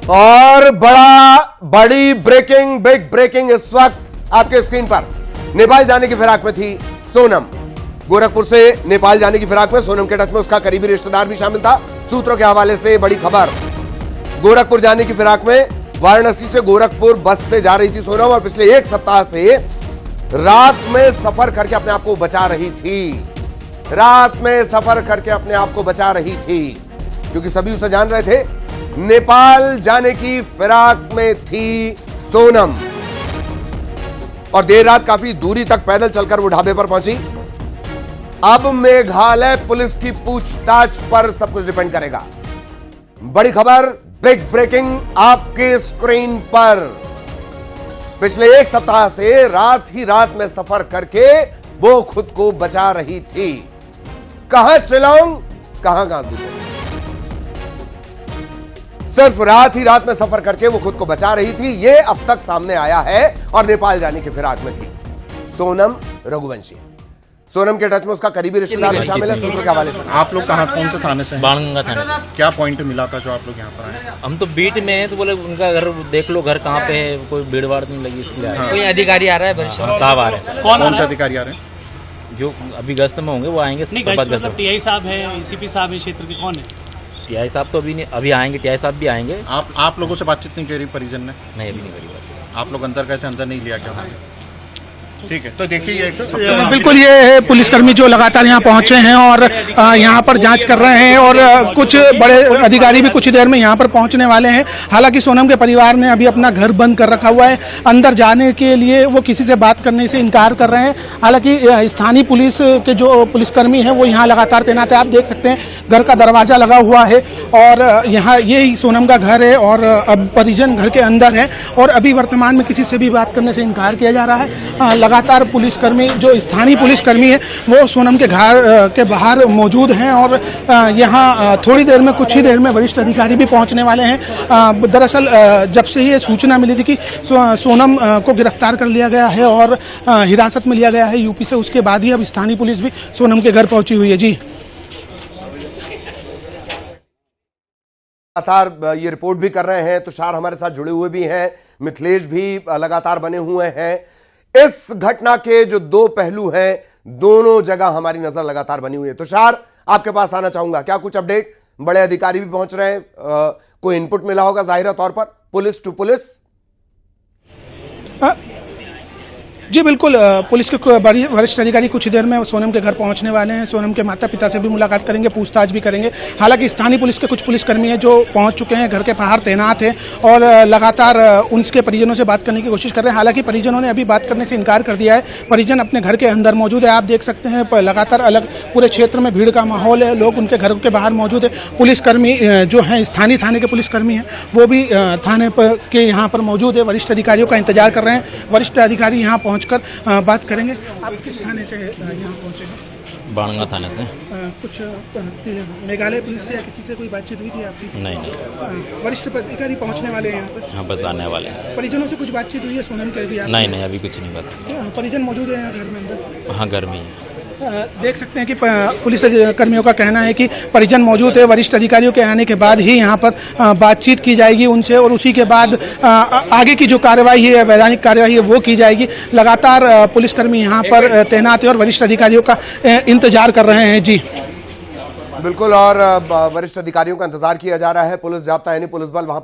और बड़ी breaking, big breaking इस वक्त आपके स्क्रीन पर। नेपाल जाने की फिराक में थी सोनम। गोरखपुर से नेपाल जाने की फिराक में सोनम के टच में उसका करीबी रिश्तेदार भी शामिल था। सूत्रों के हवाले से बड़ी खबर, गोरखपुर जाने की फिराक में वाराणसी से गोरखपुर बस से जा रही थी सोनम और पिछले एक सप्ताह से रात में सफर करके अपने आप को बचा रही थी। रात में सफर करके अपने आप को बचा रही थी क्योंकि सभी उसे जान रहे थे। नेपाल जाने की फिराक में थी सोनम और देर रात काफी दूरी तक पैदल चलकर वो ढाबे पर पहुंची। अब मेघालय पुलिस की पूछताछ पर सब कुछ डिपेंड करेगा। बड़ी खबर, बिग ब्रेकिंग आपके स्क्रीन पर। पिछले एक सप्ताह से रात ही रात में सफर करके वो खुद को बचा रही थी। कहां शिलांग, कहां गाजीपुर। सिर्फ रात ही रात में सफर करके वो खुद को बचा रही थी, ये अब तक सामने आया है और नेपाल जाने की फिराक में थी सोनम रघुवंशी। सोनम के टच में उसका करीबी रिश्तेदार भी शामिल है। सूत्रों के हवाले से आप लोग कहाँ, कौन से थाने से? बाणगंगा थाने से। क्या पॉइंट मिला था जो आप लोग यहाँ पर आए? हम तो बीट में हैं तो बोले उनका घर देख लो, घर कहाँ पे है, कोई भीड़ भाड़ नहीं लगी इसलिए आए। कोई अधिकारी आ रहा है? साहब आ रहे हैं। कौन से अधिकारी आ रहे हैं? जो अभी गश्त में होंगे वो आएंगे। मतलब टीआई साहब है, एसीपी साहब है, क्षेत्र के कौन है? टीआई साहब तो अभी नहीं, अभी आएंगे। टीआई साहब भी आएंगे। आप लोगों से बातचीत नहीं करी परिजन ने? नहीं, अभी नहीं करी बात। आप लोग अंदर गए थे, अंदर नहीं लिया क्या? ठीक है, तो देखिए ये बिल्कुल ये है पुलिसकर्मी जो लगातार यहाँ पहुंचे हैं और यहाँ पर जांच कर रहे हैं और कुछ बड़े अधिकारी भी कुछ ही देर में यहाँ पर पहुंचने वाले हैं। हालांकि सोनम के परिवार ने अभी अपना घर बंद कर रखा हुआ है, अंदर जाने के लिए वो किसी से बात करने से इनकार कर रहे हैं। हालांकि स्थानीय पुलिस के जो पुलिसकर्मी हैं वो यहाँ लगातार तैनात है। आप देख सकते हैं घर का दरवाजा लगा हुआ है और यहाँ यही सोनम का घर है और अब परिजन घर के अंदर है और अभी वर्तमान में किसी से भी बात करने से इनकार किया जा रहा है। लगातार पुलिसकर्मी जो स्थानीय पुलिसकर्मी है वो सोनम के घर के बाहर मौजूद हैं और यहाँ थोड़ी देर में, कुछ ही देर में वरिष्ठ अधिकारी भी पहुंचने वाले हैं। दरअसल जब से ये सूचना मिली थी कि सोनम को गिरफ्तार कर लिया गया है और हिरासत में लिया गया है यूपी से, उसके बाद ही अब स्थानीय पुलिस भी सोनम के घर पहुंची हुई है। जी लगातार ये रिपोर्ट भी कर रहे हैं, तुषार हमारे साथ जुड़े हुए भी हैं, मिथिलेश भी लगातार बने हुए हैं। इस घटना के जो दो पहलू हैं, दोनों जगह हमारी नजर लगातार बनी हुई है। तुषार, आपके पास आना चाहूंगा, क्या कुछ अपडेट? बड़े अधिकारी भी पहुंच रहे हैं, कोई इनपुट मिला होगा जाहिर तौर पर पुलिस टू पुलिस? जी बिल्कुल, पुलिस के वरिष्ठ अधिकारी कुछ ही देर में सोनम के घर पहुंचने वाले हैं। सोनम के माता पिता से भी मुलाकात करेंगे, पूछताछ भी करेंगे। हालांकि स्थानीय पुलिस के कुछ पुलिसकर्मी हैं जो पहुंच चुके हैं, घर के बाहर तैनात हैं और लगातार उनके परिजनों से बात करने की कोशिश कर रहे हैं। हालांकि परिजनों ने अभी बात करने से इनकार कर दिया है। परिजन अपने घर के अंदर मौजूद है। आप देख सकते हैं लगातार अलग पूरे क्षेत्र में भीड़ का माहौल है, लोग उनके घर के बाहर मौजूद है। पुलिसकर्मी जो हैं, स्थानीय थाने के पुलिसकर्मी हैं, वो भी थाने पर के यहाँ पर मौजूद है, वरिष्ठ अधिकारियों का इंतजार कर रहे हैं। वरिष्ठ अधिकारी यहाँ पहुंचकर बात करेंगे। आप किस थाने से यहाँ पहुंचे हैं? बाणगंगा थाने से। कुछ मेघालय पुलिस से या किसी से कोई बातचीत हुई थी आपकी? नहीं। वरिष्ठ अधिकारी पहुंचने वाले हैं यहाँ पर? हाँ, बस आने वाले हैं। परिजनों से कुछ बातचीत हुई है सोनम के भी? नहीं, अभी कुछ नहीं बात। परिजन मौजूद है यहाँ घर में अंदर? हाँ, घर में ही। देख सकते हैं कि पुलिस कर्मियों का कहना है कि परिजन मौजूद है। वरिष्ठ अधिकारियों के आने के बाद ही यहाँ पर बातचीत की जाएगी उनसे और उसी के बाद आगे की जो कार्रवाई है, वैधानिक कार्रवाई है, वो की जाएगी। लगातार पुलिसकर्मी यहाँ पर तैनात है और वरिष्ठ अधिकारियों का इंतजार कर रहे हैं। जी बिल्कुल, और वरिष्ठ अधिकारियों का इंतजार किया जा रहा है। पुलिस जाब्ता यानी पुलिस बल वहां पर